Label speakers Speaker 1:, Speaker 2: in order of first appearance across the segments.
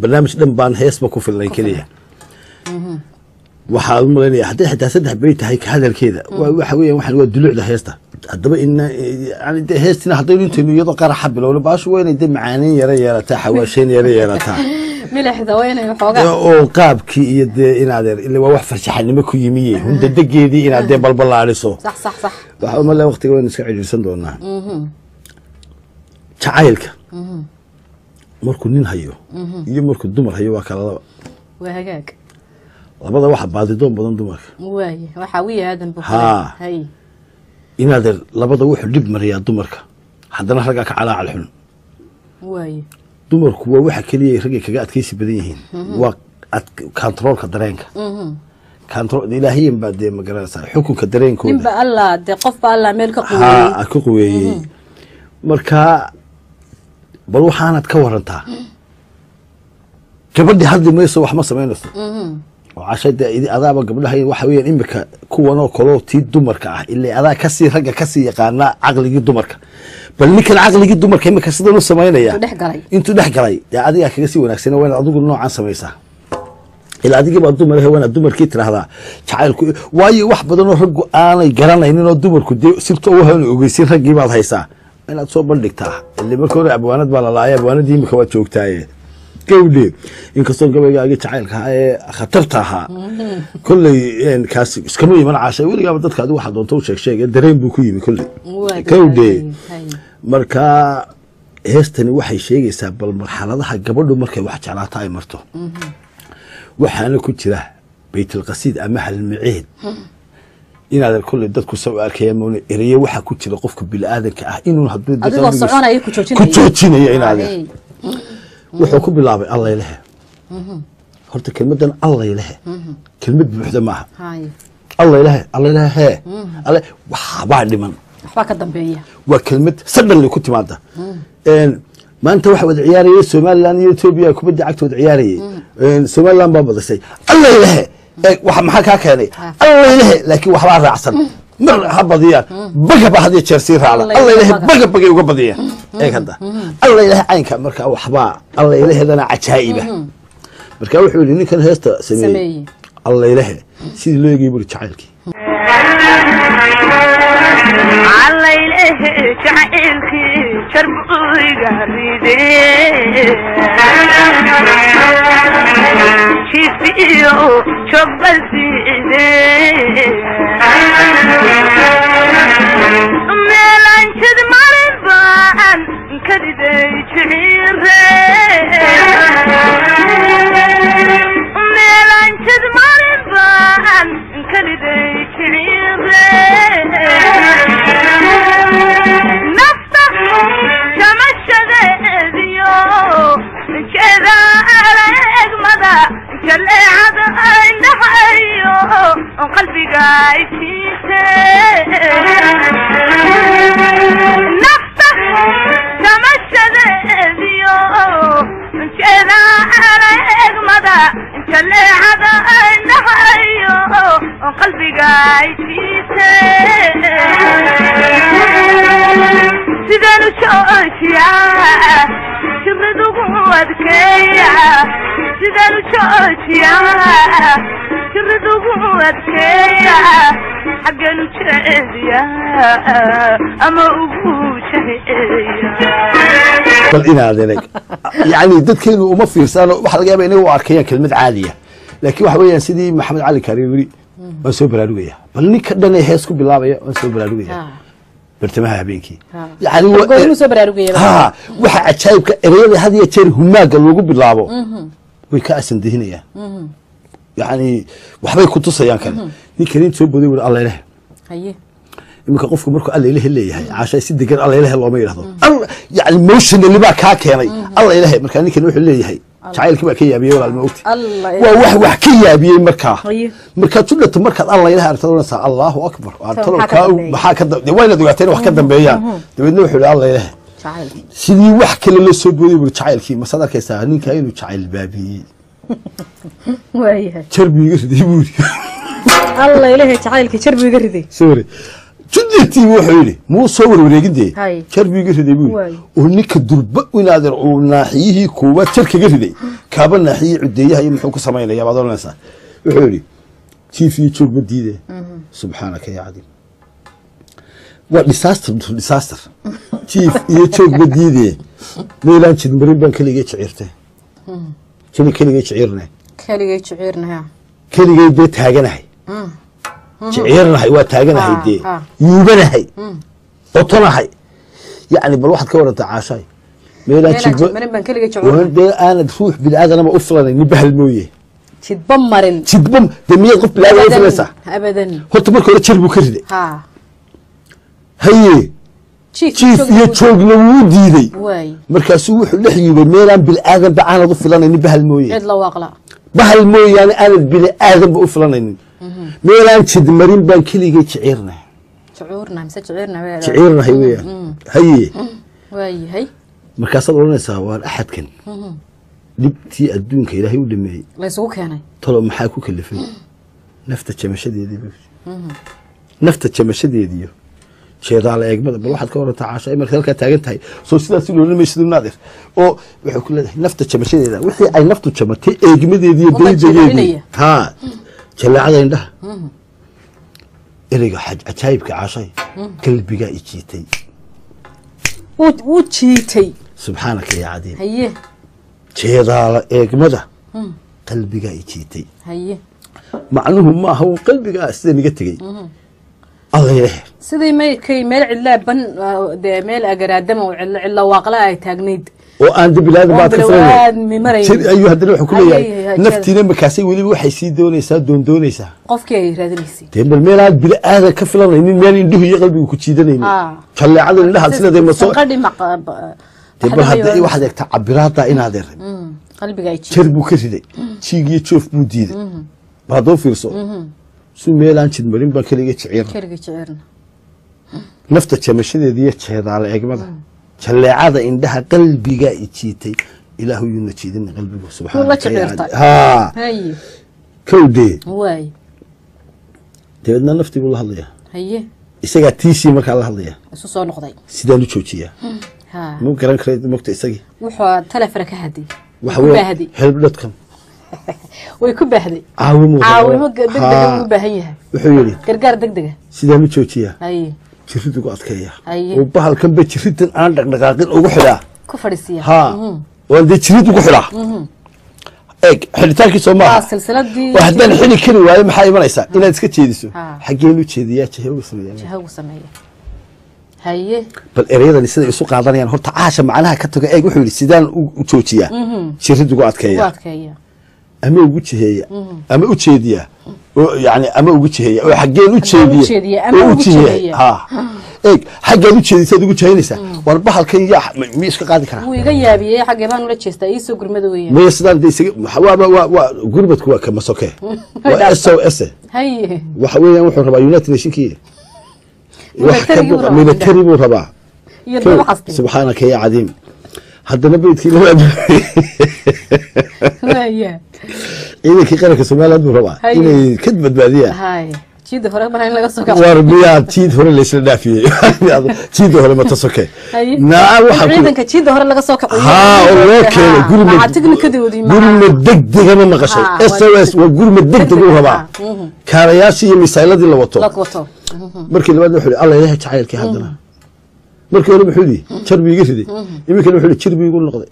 Speaker 1: برنامج دم بان هيس بكو في الليكليه waxaa u maleynaya hadii xitaa saddex bayt hay ka hadalkeeda waxa weeyaan waxa waa dulucda heesta hadaba in yani heestina hadii intuu iyada qaraxa bilowna baashu weyn ay macaanin yara yeelataa xawaasheen yara yeelataa
Speaker 2: milixda weyn ay xoogaa
Speaker 1: oo qaabkii iyo inaad ilaa wax farshaxnimo ku yimiyay hunda dageedii inaad balbalaariso
Speaker 2: صح
Speaker 1: waxa uma leeyahay waqtiga weyn iska cijisan doonaa jacaylka markuu nin hayo iyo markuu dumar hayo waa kala laba
Speaker 2: waa hagaag
Speaker 1: labada waxa baadidoon badan dumarka
Speaker 2: waxa weeyaadan buuxay hay
Speaker 1: inaad labada wuxuu dib mariyaa dumarka haddana raga ka calaacal xun dumarku waa waxa kaliya raga kaga adkaysi badan yihiin waa controlka dareenka control ilaahiyan baad ma garanaysaa xukunka dareenkooda
Speaker 2: inba Allah de qof Allah meel ka
Speaker 1: quweeyay marka bal waxaanad ka warantaa gabadhi hadii mayso wax ma sameynayso وعشان أذاب قبلها هي وحويا إمك كوانو كلو تي دمرك اللي أذا كسي رجع كسي يقارنا عقل يجي دمرك بل نك العقل يجي دمرك إمك كسي نص سماينا يا أنتوا دحقري يا عادي يا كسي ونكسينا وين أدوق النوع عن سميسة إلا عادي جب الدمر هو أنا الدمر كتر هذا شعير واي واحد بدنا نرجع أنا يقارنا إنه الدمر كدي سبته وهن ويصير رجع بعض هيسا أنا أتصور بندكتها اللي بكون أبوانات بلا لا أبوانات دي مكوات شوكتاي كودي إن كسر قبل جاي تعال خطرتها كل يعني كاس كمية من عشرة ولا قبل تذكر واحد دون شيء درين بكوي كل كودي مركا هستني واحد شيء يسبب المرحلة ده قبل مركا واحد على تاي مرته وحنا كنت له بيت القصيد أمح المعيد إن هذا الكل دتك سوى كيمون إريه واحد كنت لقفك بالآذن كأه إنه هدود
Speaker 2: هذا الصعونة
Speaker 1: كتوتشيني يعني هذا wuxuu ku bilaabay Allah ilaah horta kelmadan Allah ilaah kelmad buuxda ma aha Allah ilaah Allah waxa dhiman
Speaker 2: waxba ka dambeeya
Speaker 1: waa kelmad sadan ku timaada maanta waxa wada ciyaarayay Soomaaliland iyo Itoobiya kubadda cagta wada ciyaarayay Soomaaliland baa badasay Allah ilaah waxa maxaa ka keenay Allah ilaah laakiin waxba raacsan mar habadiyaan baga hadii jeersi raacda Allah ilaah baga uga badiyaan هذا الله إله عينك مركا وحبا الله إله هذا عجائبة مركا وحول إني كان هستا سمي الله إله سيد لو يجيبوا لك
Speaker 3: الله إله شعيلك شرب قريدي شيفيو شوب سيدي ميلان شد مرن بان كدي شعيره ميلان شد مرن بان كدي شعيره نفتح شمشد ديو كذا عليك مدى كلي عد نحيو قلبي قايد نفتح شمشد ديو كذا عليك مدى كلي عد نحيو قلبي قايد سيدانو شوشيا شبردو قوادكيا سيدانو شوشيا شبردو قوادكيا حقنو شهديا أما أبو شهديا
Speaker 1: بل إنا ذلك يعني ددكين وما في رسالة واحد جايب إنه وأركيا كلمة عادية لكن واحد ويا سيدي محمد علي كريم وسوي برادوية بل نك دنا هيسكو بالله وسوي برادوية برتمها بينكي يعني ها waxa ajaybka ereyada had iyo jeer humaaga lagu bilaabo way ka asan dihinaya yani waxbay ku tusayaan kale ninkan soo boday war Allah ilaah haye imka qofku markuu Allah ilaah leeyahay caashay si degan Allah ilaah looma yiraahdo yani emotionally ba ka keenay Allah ilaah marka ninkan wuxuu leeyahay jacaylkii baa ka yaabiyay walaal ma ogti waa wax ka yaabiyay marka tudhato marka Allah ilaah artadonaysa Allahu akbar artado ka waxa ka wayna dugateen wax ka dambeeyaan dabadna wuxuu leeyahay Allah ilaah sidii wax kale la soo booday buu jacaylkii ma sadarkaysa ninka inuu jacayl baabiyay
Speaker 2: waayahay
Speaker 1: jarbiga ridii buu
Speaker 2: Allah ilaah jacaylkii jarbiga ridii
Speaker 1: sorry jidtii wuxuu yiri muu soo wareegindee
Speaker 2: Hay.
Speaker 1: jarbiga riday buu
Speaker 2: Waay.
Speaker 1: oo ninka durba inaadan uu naaxiyihii kuwa jarkaga riday kaaba naaxiyii cudeeyaha iyo muxuu ku sameeyay baad oranaysaa wuxuu yiri jiifii joog ma diide subhanaka ya adim waa disaster jiif iyo joog ma diide meelaan jid marin baan kaliya jicirtay kaliya jicirnay
Speaker 2: keligay jiciirnaha
Speaker 1: keligay bee taaganahay jicirnahay waa taaganahay dee yuubanahay otonahay yani bal waxaad ka warantaa caashay meelaan jid
Speaker 2: marin baan keligay jiciirnaha
Speaker 1: dee aanad ruux bini'aadanama u filanayni bahal mooye
Speaker 2: jidba marin
Speaker 1: jidba dee miyaad qof bini'aadan u filaysaa
Speaker 2: abadan
Speaker 1: horta marka hore jar buu ka riday
Speaker 2: ha
Speaker 1: haye jiif iyo joogna wuu diiday
Speaker 2: waay
Speaker 1: markaasuu wuxuu dhex yibay meelaan bini'aadan ba aanad u filanaynin bahal mooye
Speaker 2: cid la waaqla
Speaker 1: bahal mooyaane aanad bini'aadan ba u filanaynin meelaan jid marin baan keligay jiciirnay
Speaker 2: jiciirna mise jiciirna weey
Speaker 1: jiciirnahay weeyaan haye
Speaker 2: waay hay
Speaker 1: markaasaad oranaysaa waan axadkan dhibtii adduunka ilaahay u dhameeyey
Speaker 2: la isugu keenay
Speaker 1: talo maxaa ku kalifay nafta jamashadeedii nafta jamashadeediyo sheedaala eegmada bal waxaad ka warantaa caasha ay markaa halkaa taagan tahay soo sidaas loo dhamaysid naadir oo wuxuu ku leeyahay nafta jamashadeeda wixii ay naftu jamatay eegmadeedii iyo daydadeedii ha jalaacada indhaha ereyga cajaayibka caashay qalbigaa i jiitay
Speaker 2: wuu jiitay
Speaker 1: subxaanaka ya cadiim
Speaker 2: haye
Speaker 1: jeedaala eegmada qalbigaa i jiitay
Speaker 2: haye
Speaker 1: macnuhu ma aha uu qalbigaa sida niga tegey الله
Speaker 2: sidii meelkay meel cidla ban de meel agaraadama oo cidla waaqla ay taagneed
Speaker 1: oo aan dibilaad baad ka
Speaker 2: filan
Speaker 1: jir ayuu hadana wuxuu ku leeyahay naftiina makaasay waliba waxay sii doonaysaa doonaysaa
Speaker 2: qofkii ay raadinaysay
Speaker 1: deebal meel aad bil aad ka filanaynin meel indhuhu iyo qalbigu ku jiidanaynin jaleecada indhaha sida ma soo
Speaker 2: qadhi ma
Speaker 1: deebal hadda ay wax deegta cabiraada inaad er
Speaker 2: qalbiga ay
Speaker 1: jir buu ka riday jiigiyo joof buu diiday baadoo fiirso su meelaan jid marin baa kaliya jiciirna nafta jamashadeediyo jeedaala eegmada jaleecada indhaha qalbiga i jiitay ilaahu yuna jiidin qalbigu subxaanahu ha
Speaker 2: hay
Speaker 1: kowde
Speaker 2: way
Speaker 1: deedna naftii buu la hadlayaa
Speaker 2: haye
Speaker 1: isaga tiisi markaa la hadlayaa
Speaker 2: isu soo noqday
Speaker 1: sidaan u joojiyaa
Speaker 2: ha
Speaker 1: muu garan karay mogta isagii
Speaker 2: wuxuu taleefara ka haday
Speaker 1: waxa weeye help dadkan
Speaker 2: way ku baahday
Speaker 1: caawimo
Speaker 2: degdeg u baahan yahay
Speaker 1: wuxuu yiri
Speaker 2: gargaar degdeg
Speaker 1: sidaan u joojiyaa
Speaker 2: haye
Speaker 1: jiridu ku adkeeya oo bahalkan ba jiridan aan dhaqdhaqaaqin ugu xidhaa
Speaker 2: ku fadhiisiya
Speaker 1: ha oo de jiridu ku xidhaa eeg xidhitaanki Soomaaliya
Speaker 2: silsiladii
Speaker 1: waa haddaan xili kari waayo maxay imanaysaa inaad iska jeediso xageenu jeediyaa jahaw sameeyaa
Speaker 2: haye
Speaker 1: bal ereyadani sida isu qaadanayaan horta caasha macnaha ka tago eeg wuxuu yiri sidaan u joojiyaa jiridu ku adkeeya ama ugu jiheeya ama u jeediya oo yaani ama ugu jiheeya oo xageen u jeediya
Speaker 2: ama ugu jiheeya
Speaker 1: ha eeg xageen u jeedisay ugu jiheynaysa war bahalkan yaa mi iska qaadi kara
Speaker 2: wuu iga yaabiyay xagee baan ula jeestaa ii soo gurmada weeyaan
Speaker 1: ma sidaan deysay waa gurmadku waa kama soke waa SOS
Speaker 2: haye
Speaker 1: waxa weeyaan wuxuu rabaa United Nationskii military buu rabaa subxaanaka ya cadiim haddana beedkii loo ciidankii qaranka Soomaaliya buu rabaa inay ka badbaadiyaan
Speaker 2: jiid hore ma laga soo kaco
Speaker 1: war biya jiid hore la isla dhaafiyay jiid hore ma tasoke naa waxa
Speaker 2: ciidanka jiid hore laga soo kaco
Speaker 1: ha oo kale gurmad degdeg ma maqashay SOS waa gurmad degdeg uu rabaa kaarayaashii iyo misayladii la wato markii labaad wuxuu Allah ilaahay jacaylkii haddana markii hore wuxuu yiri jarbiga riday imika wuxuu yiri jarbiga noqday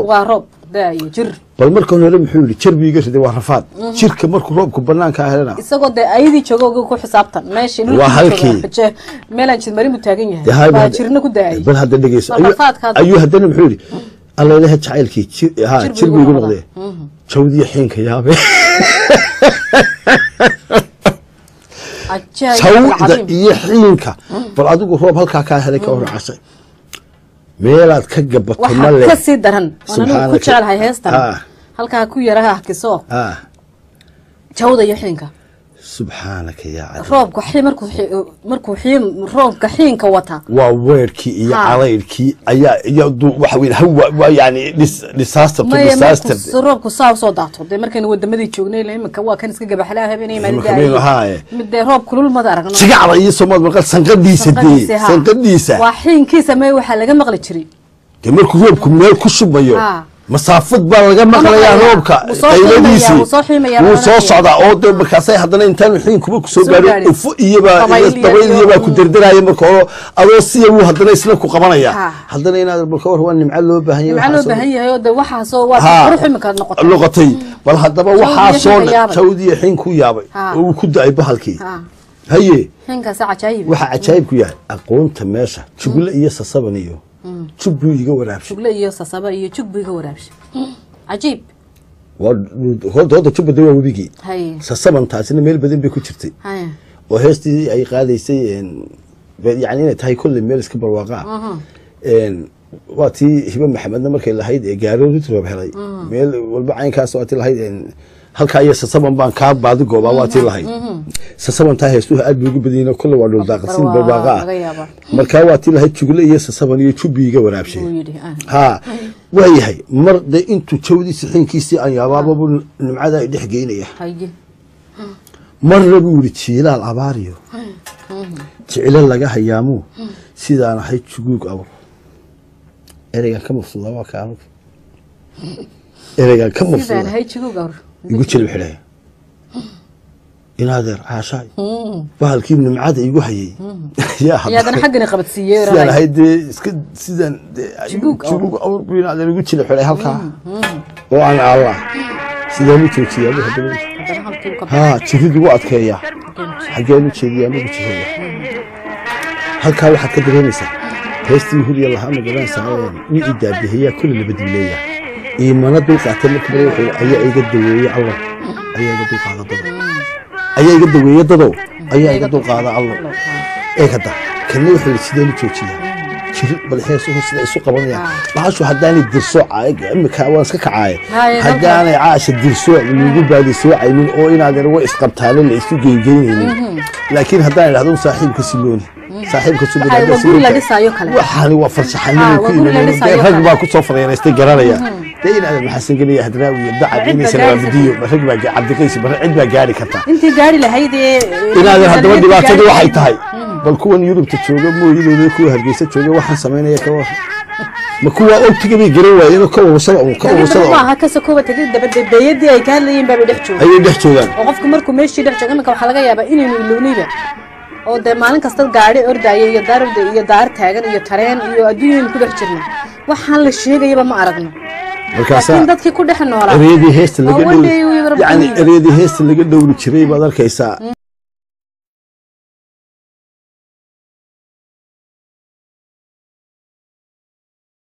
Speaker 2: waa roob daayo jir
Speaker 1: bal markii hore wuxuu yiri jarbiga riday waa rafaad jirka markuu roobku banaanka helana
Speaker 2: isagoo de ayadii joogo ku xisaabtan meeshii
Speaker 1: waa halkii
Speaker 2: meelan jid marin u taagan yahay waa jirna ku daayay
Speaker 1: bal hadda dhageyso ayuu haddana wuxuu yiri Allah ilaahay jacaylkii jarbiga noqday jawdiya xeenka yaabe sawda iyo xiinka bal adigu roob halka ka helay ka hor casay meelaad ka gabato male
Speaker 2: ka sii daran wana ku jecelahay heestan halka ku yaraha kiso jawda iyo xiinka
Speaker 1: subxaanaka yaa cadi
Speaker 2: roobka xii markuu xii roobka xiinka wata
Speaker 1: waa weerkii iyo calayrkii ayaa waxa weyn hawa yani disaster to disaster
Speaker 2: roobku saa soo daato de markayna wadamadii joognay iminka waa kan iska gabaxlaa habeenay maalidaay mid roob kulul ma aragno
Speaker 1: sigacda iyo Soomaad marka sanqadiisa
Speaker 2: waa xiinkiisa may waxa laga maqli jiray
Speaker 1: markuu roobku meel ku shubayo masaafad baa laga maqlayaa roobka qayladiisa wuu soo socdaa oo de markaasay haddana intaan xiin kuba ku soo gaadhay ufu iyaba dabayliya ku dardaraya marka oo adoo siya wuu haddana isla ku qabanaya haddana inaad marka waa nimco loo baahan
Speaker 2: yahay oo de waxa soo waa ruux imika
Speaker 1: noqotay bal haddaba waxa soo tawdiya xiin ku yaabay oo ku daay bahalkii haye
Speaker 2: xiinka cajaayib
Speaker 1: waxa cajaayib ku yahay aqoonta meesha jugle iyo sasaban iyo jubbu iga waraabshay
Speaker 2: jugle iyo sasaba iyo jubbu iga waraabshay cajiib
Speaker 1: hooda jubbu dawa wabigi sasaban taasina meel badan bay ku jirtay oo heestii ay qaadaysay yani inay tahay kulli meel iska barwaaqa waa tii hiba maxamedna markay lahayd ee gaaro ritroob helay meel walba caynkaas waa tii lahayd halka iyo sasaban baan ka baadi gooba waa tii lahayd sasaban taa heestuhu aad ugu badiyeen kulli waa dhul daaqsin barwaaqa marka waa tii lahayd jugle iyo sasaban iyo jubbi iga waraabshay ha waayahay mar de intuu jawdiisa xiinkiisii aan yaabaaba nimcada ay dhex geynaya marna buu yidhi jiilaal abaariyo jeclo laga hayaamu sidaan ahay juguug awr ereygan ka mafsuuda waa kaanu ereygan ka mafsuuda igu jilib xidhaya inaadeer caashaay bahalkii nimcada igu hayay
Speaker 2: yaadana xaggana qabadsiiyay
Speaker 1: sidaan ahayd iska sidaan juguug awr buu inaadeer igu jilib xidhay halkaa oo aan allah sidaan u joojiyaa jirid ugu adkeeya xaggeen u jeediyaa magu jihaya halkaa waxaad ka dareemaysaa heestii huriya lahaa magaranaysaa wii idaabihiyaa kulli labadileeya iimana dulqaatay marka ayaa iga daweeye allah ayaa iga dulqaada dado ayaa iga daweeye dadow ayaa iga dulqaada allah eegada kana wuxuu sideen u joojiyaa jirid bal heesuhu sida isu qabanayaan bahashu haddaanay dirso imika waan iska kacaaya haddaanay caasha dirso lagu baadisooacaynin oo inaadan wa isqabtaalin la isu geygeynaynin laakiin haddaan idhahdo saaxiibka silooni saaxiibka waxaani waa farshaxanimo ku yimid rag baa ku soo fadhiistay garanaya de inaadan maxasan geliya hadraawi iyo dacad inaysan waabidiyo rag baa cabdiqays bar cid baa gaari karta
Speaker 2: intii gaari lahayd
Speaker 1: inaadan haddaba dhibaatadu waxay tahay bal kuwan yurubta jooga mooyadooda kuwa hargeysa jooga waxaan samaynaya ka war ma kuwa ogtiga bay garan waayeen ka wasada
Speaker 2: ma ka sakoba tagid dabadbeeyadii ay ka hadlayeen baa dhex joogan
Speaker 1: ay dhex joogan
Speaker 2: oo qofku markuu meeshii dhex joogan waxa laga yaabaa inuu ilownayba oo de maalin kasta gaari ordaya iyo daar taagan iyo tareen iyo adduunyo ku dhex jirna waxaan la sheegayba ma aragno markaas dadkii ku dhex noolaa
Speaker 1: ereyadii heesta laga dhowri jiray baad arkaysaa